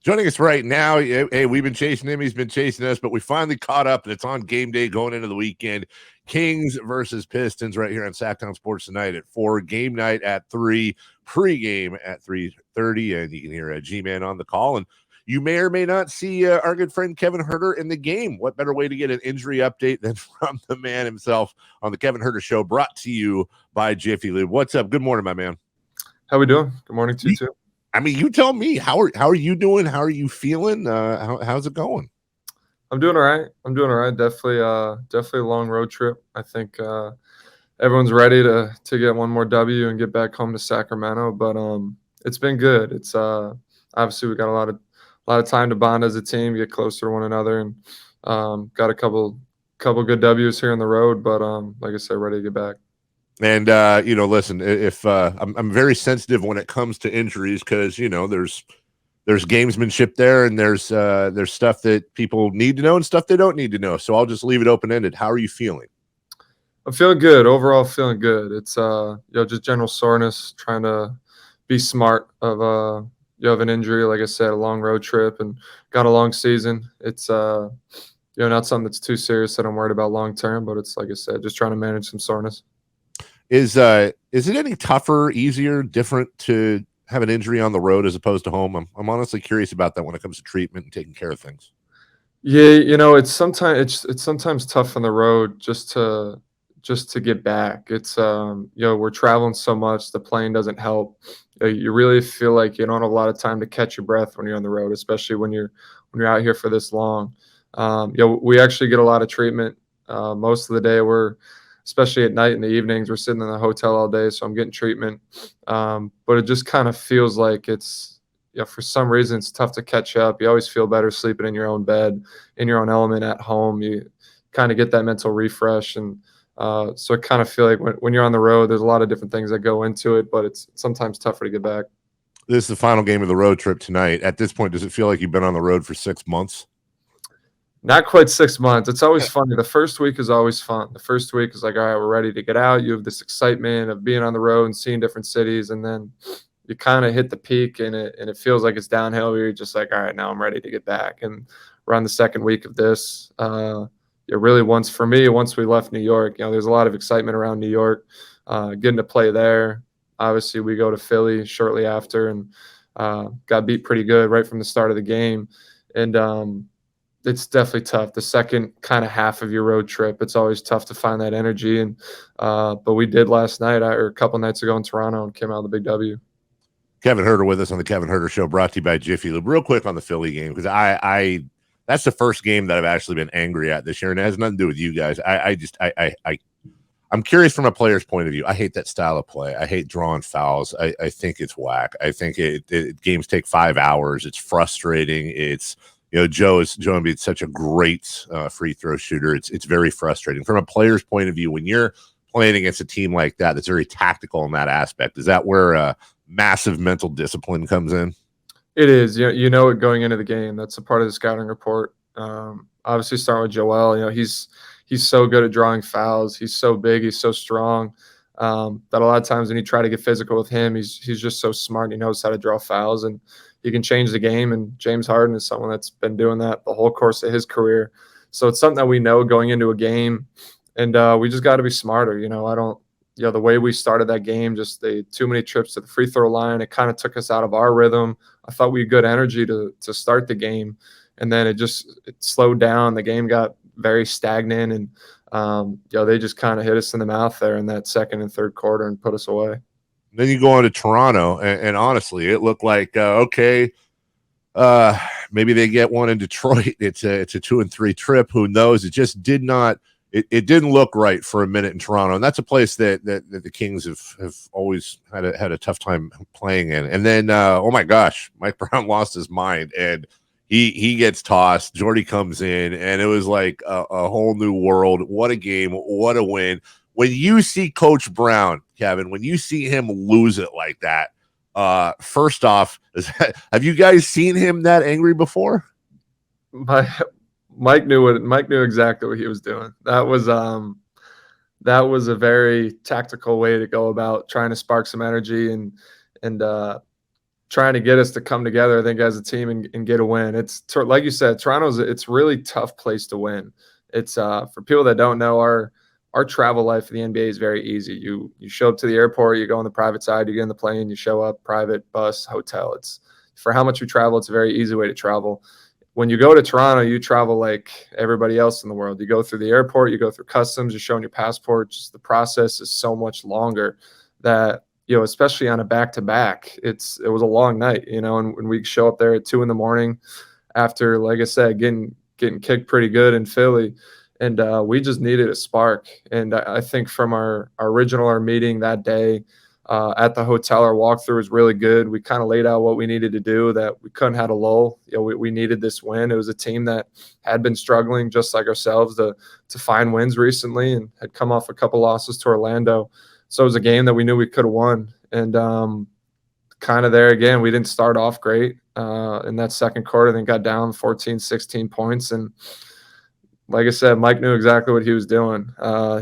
Joining us right now, hey, we've been chasing him. He's been chasing us, but we finally caught up, and it's on game day going into the weekend. Kings versus Pistons right here on Sactown Sports tonight at 4, game night at 3, pregame at 3:30, and you can hear G-Man on the call. And you may or may not see our good friend Kevin Huerter in the game. What better way to get an injury update than from the man himself on the Kevin Huerter Show, brought to you by Jiffy Lube. What's up? Good morning, my man. How we doing? Good morning to you too. I mean, you tell me. How are you doing? How are you feeling? How's it going? I'm doing all right. Definitely a long road trip. I think everyone's ready to get one more W and get back home to Sacramento. But it's been good. It's obviously we got a lot of time to bond as a team, get closer to one another, and got a couple good W's here on the road. But like I said, ready to get back. And listen, if I'm very sensitive when it comes to injuries, because there's gamesmanship there, and there's stuff that people need to know and stuff they don't need to know. So I'll just leave it open ended. How are you feeling? I'm feeling good overall. Feeling good. It's just general soreness, trying to be smart of you have an injury, like I said, a long road trip, and got a long season. It's not something that's too serious that I'm worried about long term, but it's like I said, just trying to manage some soreness. Is it any tougher, easier, different to have an injury on the road as opposed to home? I'm honestly curious about that when it comes to treatment and taking care of things. Yeah, it's sometimes tough on the road just to get back. It's we're traveling so much, the plane doesn't help. You really feel like you don't have a lot of time to catch your breath when you're on the road, especially when you're out here for this long. We actually get a lot of treatment most of the day. Especially at night and the evenings, we're sitting in the hotel all day, so I'm getting treatment. But it just kind of feels like it's, for some reason, it's tough to catch up. You always feel better sleeping in your own bed, in your own element at home. You kind of get that mental refresh. And so I kind of feel like when you're on the road, there's a lot of different things that go into it, but it's sometimes tougher to get back. This is the final game of the road trip tonight. At this point, does it feel like you've been on the road for 6 months? Not quite 6 months. It's always funny. The first week is always fun. The first week is like, all right, we're ready to get out. You have this excitement of being on the road and seeing different cities, and then you kind of hit the peak, and it feels like it's downhill. You're just like, all right, now I'm ready to get back. And around the second week of this, really once we left New York, there's a lot of excitement around New York, getting to play there. Obviously, we go to Philly shortly after, and got beat pretty good right from the start of the game, and it's definitely tough. The second kind of half of your road trip, it's always tough to find that energy. And but we did last night or a couple nights ago in Toronto and came out with a big W. Kevin Huerter with us on the Kevin Huerter Show, brought to you by Jiffy Lube. Real quick on the Philly game, because I that's the first game that I've actually been angry at this year, and it has nothing to do with you guys. I'm curious from a player's point of view. I hate that style of play. I hate drawing fouls. I think it's whack. I think games take 5 hours. It's frustrating. It's Joe Embiid's such a great free throw shooter. It's very frustrating from a player's point of view when you're playing against a team like that that's very tactical in that aspect. Is that where massive mental discipline comes in? It is. You know it going into the game. That's a part of the scouting report. Obviously, starting with Joel. He's so good at drawing fouls. He's so big. He's so strong. That a lot of times when you try to get physical with him, he's just so smart. He knows how to draw fouls, and he can change the game. And James Harden is someone that's been doing that the whole course of his career. So it's something that we know going into a game, and we just got to be smarter. The way we started that game, just the too many trips to the free throw line, it kind of took us out of our rhythm. I thought we had good energy to start the game, and then it slowed down. The game got very stagnant, and they just kind of hit us in the mouth there in that second and third quarter and put us away. Then you go on to Toronto, and honestly, it looked like maybe they get one in Detroit. It's a 2-3 trip. Who knows? It just did not. It didn't look right for a minute in Toronto, and that's a place that the Kings have always had a tough time playing in. And then, oh my gosh, Mike Brown lost his mind, and he gets tossed. Jordy comes in, and it was like a whole new world. What a game! What a win! When you see Coach Brown, Kevin, when you see him lose it like that, first off, have you guys seen him that angry before? Mike knew exactly what he was doing. That was a very tactical way to go about trying to spark some energy and trying to get us to come together, I think, as a team and get a win. It's like you said, it's really tough place to win. It's for people that don't know, our travel life in the NBA is very easy. You show up to the airport, you go on the private side, you get in the plane, you show up, private, bus, hotel. It's for how much you travel, it's a very easy way to travel. When you go to Toronto, you travel like everybody else in the world. You go through the airport, you go through customs, you're showing your passport. Just the process is so much longer that, especially on a back-to-back, it was a long night, and when we show up there at 2 a.m. after, like I said, getting kicked pretty good in Philly, and we just needed a spark. And I think from our meeting that day at the hotel, our walkthrough was really good. We kind of laid out what we needed to do, that we couldn't have a lull. We needed this win. It was a team that had been struggling just like ourselves to find wins recently and had come off a couple losses to Orlando. So it was a game that we knew we could have won. And kind of there again, we didn't start off great in that second quarter, then got down 14, 16 points. And like I said, Mike knew exactly what he was doing.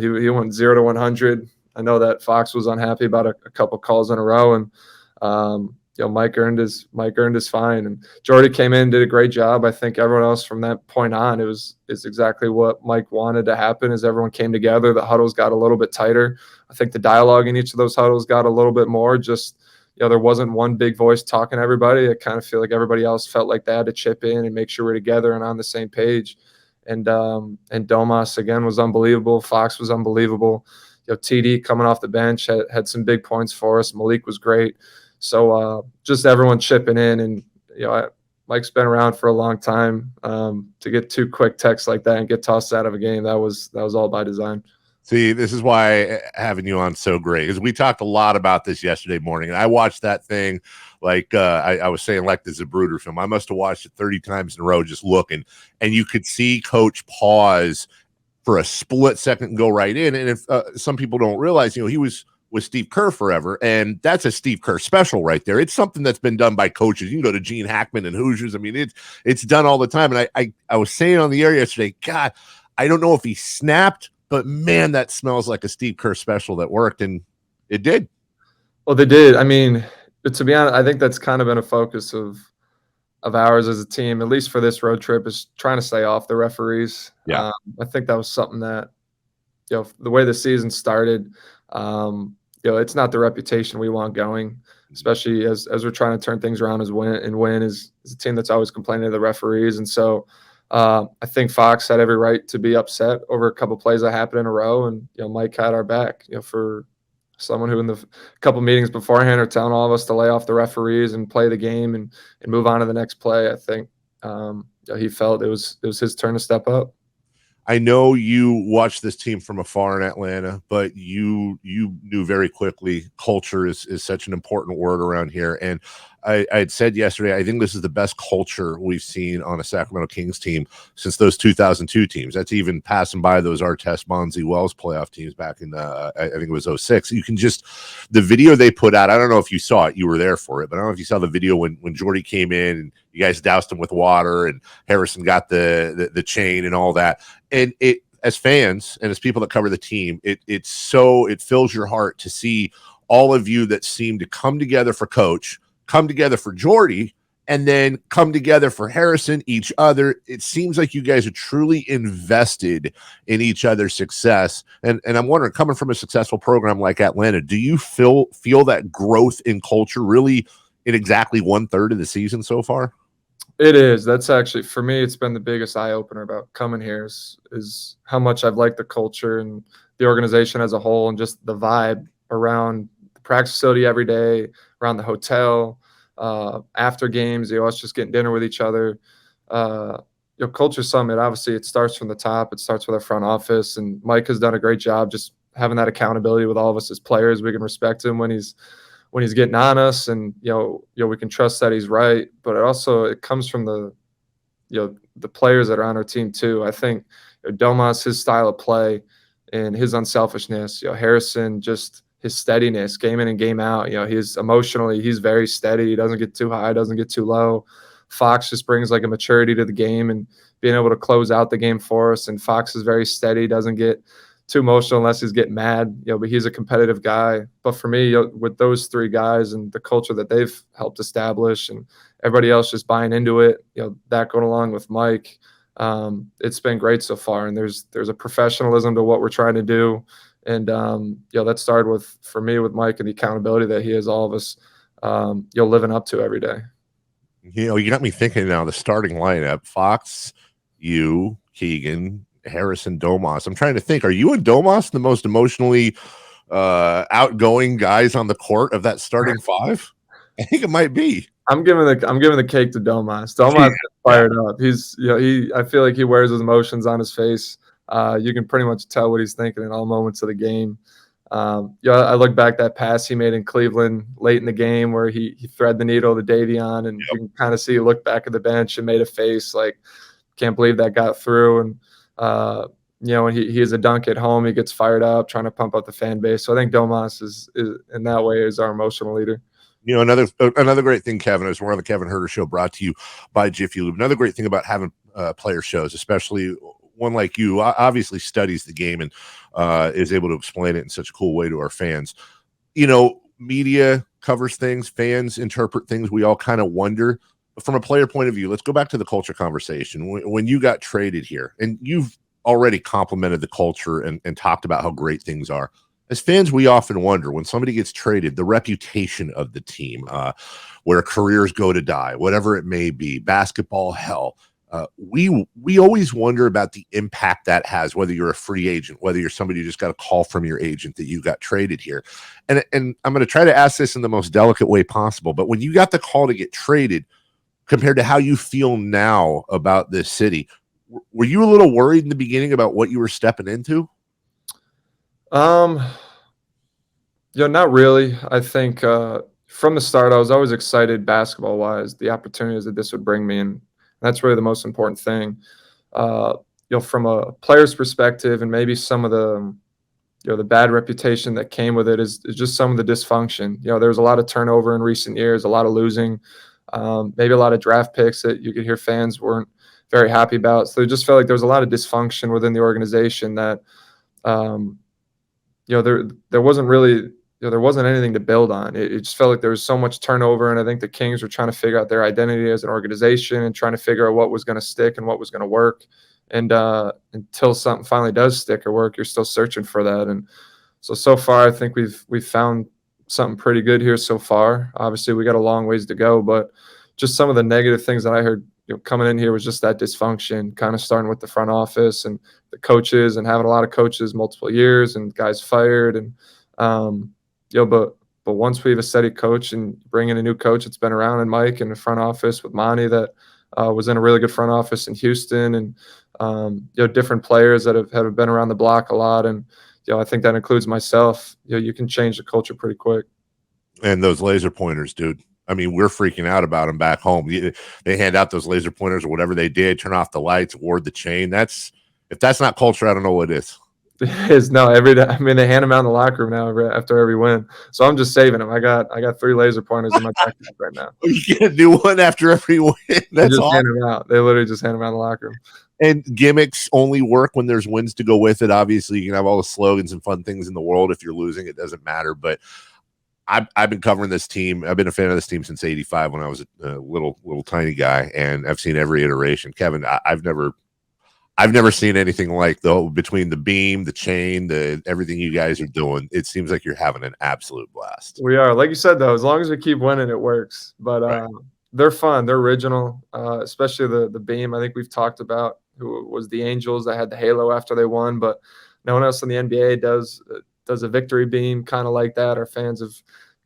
He went 0 to 100. I know that Fox was unhappy about a couple calls in a row, and Mike earned his fine. And Jordy came in, did a great job. I think everyone else from that point on, is exactly what Mike wanted to happen. As everyone came together, the huddles got a little bit tighter. I think the dialogue in each of those huddles got a little bit more. Just there wasn't one big voice talking to everybody. I kind of feel like everybody else felt like they had to chip in and make sure we're together and on the same page. And Domas again was unbelievable. Fox was unbelievable. TD coming off the bench had some big points for us. Malik was great. So just everyone chipping in, and Mike's been around for a long time. To get 2 quick texts like that and get tossed out of a game, that was all by design. See, this is why having you on so great, because we talked a lot about this yesterday morning, and I watched that thing like I was saying, like the Zapruder film. I must have watched it 30 times in a row just looking, and you could see Coach pause for a split second and go right in. And if some people don't realize, he was with Steve Kerr forever, and that's a Steve Kerr special right there. It's something that's been done by coaches. You can go to Gene Hackman and Hoosiers. I mean, it's done all the time. And I was saying on the air yesterday, God, I don't know if he snapped, but man, that smells like a Steve Kerr special that worked, and it did. Well, they did. I mean, to be honest, I think that's kind of been a focus of ours as a team, at least for this road trip, is trying to stay off the referees. Yeah. I think that was something that, the way the season started, it's not the reputation we want going, especially as we're trying to turn things around win is a team that's always complaining to the referees. And so I think Fox had every right to be upset over a couple plays that happened in a row, and Mike had our back. For someone who in the couple meetings beforehand are telling all of us to lay off the referees and play the game and move on to the next play, I think he felt it was his turn to step up. I know you watched this team from afar in Atlanta, but you knew very quickly culture is such an important word around here. And I had said yesterday, I think this is the best culture we've seen on a Sacramento Kings team since those 2002 teams. That's even passing by those Artest, Bonzi, Wells playoff teams back in, I think it was 06. You can just, the video they put out, I don't know if you saw it, you were there for it, but I don't know if you saw the video when Jordy came in and you guys doused him with water and Harrison got the chain and all that. And it, as fans and as people that cover the team, it fills your heart to see all of you that seem to come together for Coach, come together for Jordy, and then come together for Harrison, each other. It seems like you guys are truly invested in each other's success. And I'm wondering, coming from a successful program like Atlanta, do you feel that growth in culture really in exactly 1/3 of the season so far? It is. That's actually, for me, it's been the biggest eye-opener about coming here is how much I've liked the culture and the organization as a whole, and just the vibe around the practice facility every day, around the hotel, after games, us just getting dinner with each other. Culture Summit, obviously, it starts from the top. It starts with our front office, and Mike has done a great job just having that accountability with all of us as players. We can respect him when he's getting on us, and we can trust that he's right. But it comes from the players that are on our team too. I think Domas, his style of play and his unselfishness. Harrison, just his steadiness, game in and game out. He's very steady. He doesn't get too high, doesn't get too low. Fox just brings like a maturity to the game and being able to close out the game for us. And Fox is very steady, doesn't get too emotional unless he's getting mad, but he's a competitive guy. But for me, with those three guys and the culture that they've helped establish and everybody else just buying into it, that going along with Mike, it's been great so far. And there's a professionalism to what we're trying to do. And, that started for me with Mike and the accountability that he has all of us, living up to every day. You got me thinking now, the starting lineup, Fox, you, Keegan, Harrison, Domas. I'm trying to think, are you and Domas the most emotionally outgoing guys on the court of that starting five? I think it might be. I'm giving the cake to Domas. Domas is fired up. He's I feel like he wears his emotions on his face. You can pretty much tell what he's thinking in all moments of the game. I look back that pass he made in Cleveland late in the game where he threaded the needle to Davion, and you can kind of see he looked back at the bench and made a face like, can't believe that got through. And when he has a dunk at home, he gets fired up, trying to pump up the fan base. So I think Domas is in that way is our emotional leader. Another great thing, Kevin, is we're on the Kevin Huerter Show, brought to you by Jiffy Lube. Another great thing about having player shows, especially one like you, obviously studies the game and is able to explain it in such a cool way to our fans. Media covers things, fans interpret things. We all kind of wonder. But from a player point of view, let's go back to the culture conversation. When you got traded here, and you've already complimented the culture and talked about how great things are. As fans, we often wonder when somebody gets traded, the reputation of the team, where careers go to die, whatever it may be, basketball hell. We always wonder about the impact that has, whether you're a free agent, whether you're somebody who just got a call from your agent that you got traded here. And I'm going to try to ask this in the most delicate way possible. But when you got the call to get traded, compared to how you feel now about this city, were you a little worried in the beginning about what you were stepping into? Not really. I think from the start, I was always excited basketball-wise, the opportunities that this would bring me, and that's really the most important thing. From a player's perspective, and maybe some of the bad reputation that came with it is just some of the dysfunction. There was a lot of turnover in recent years, a lot of losing, maybe a lot of draft picks that you could hear fans weren't very happy about. So it just felt like there was a lot of dysfunction within the organization that, there wasn't really, there wasn't anything to build on. It just felt like there was so much turnover, and I think the Kings were trying to figure out their identity as an organization and trying to figure out what was going to stick and what was going to work. And until something finally does stick or work, you're still searching for that. And so far, I think we've found something pretty good here so far. Obviously, we got a long ways to go, but just some of the negative things that I heard coming in here was just that dysfunction, kind of starting with the front office and the coaches, and having a lot of coaches multiple years and guys fired. And but once we have a steady coach and bring in a new coach that's been around, and Mike in the front office with Monty that was in a really good front office in Houston, and different players that have been around the block a lot, and I think that includes myself. You can change the culture pretty quick. And those laser pointers, dude. I mean, we're freaking out about them back home. They hand out those laser pointers or whatever they did, turn off the lights, ward the chain. If that's not culture, I don't know what is. It is. No, every day. I mean, they hand them out in the locker room now after every win. So I'm just saving them. I got 3 laser pointers in my backpack right now. You get a new one after every win. That's just awesome. hand them out. They literally just hand them out in the locker room. And gimmicks only work when there's wins to go with it. Obviously, you can have all the slogans and fun things in the world. If you're losing, it doesn't matter. But I've been covering this team. I've been a fan of this team since '85 when I was a little tiny guy, and I've seen every iteration. Kevin, I've never seen anything like between the beam, the chain, everything you guys are doing. It seems like you're having an absolute blast. We are, like you said, though. As long as we keep winning, it works. But right. They're fun. They're original, especially the beam. I think we've talked about who was the Angels that had the halo after they won, but no one else in the NBA does a victory beam kind of like that. Our fans have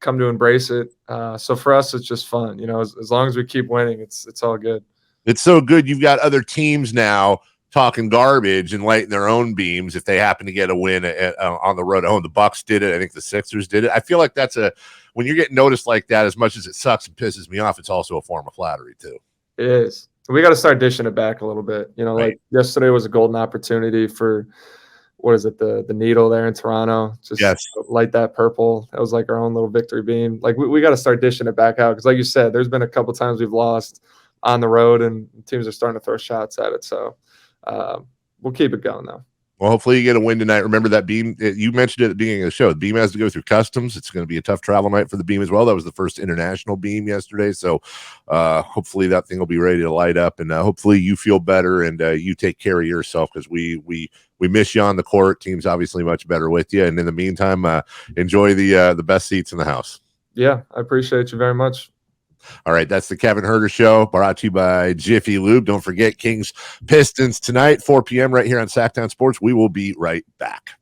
come to embrace it. So for us, it's just fun. As long as we keep winning, it's all good. It's so good. You've got other teams now talking garbage and lighting their own beams if they happen to get a win on the road at home. The Bucks did it. I think the Sixers did it. I feel like when you're getting noticed like that, as much as it sucks and pisses me off, it's also a form of flattery too. It is. We got to start dishing it back a little bit. Right. Like yesterday was a golden opportunity for, what is it, the needle there in Toronto? Just light that purple. That was like our own little victory beam. Like we got to start dishing it back out, because like you said, there's been a couple times we've lost on the road and teams are starting to throw shots at it. So we'll keep it going though. Well, hopefully you get a win tonight. Remember that Beam, you mentioned it at the beginning of the show. The Beam has to go through customs. It's going to be a tough travel night for the Beam as well. That was the first international Beam yesterday. So hopefully that thing will be ready to light up, and hopefully you feel better and you take care of yourself, because we miss you on the court. Team's obviously much better with you. And in the meantime, enjoy the best seats in the house. Yeah, I appreciate you very much. All right, that's the Kevin Huerter Show, brought to you by Jiffy Lube. Don't forget Kings Pistons tonight, 4 p.m. right here on Sactown Sports. We will be right back.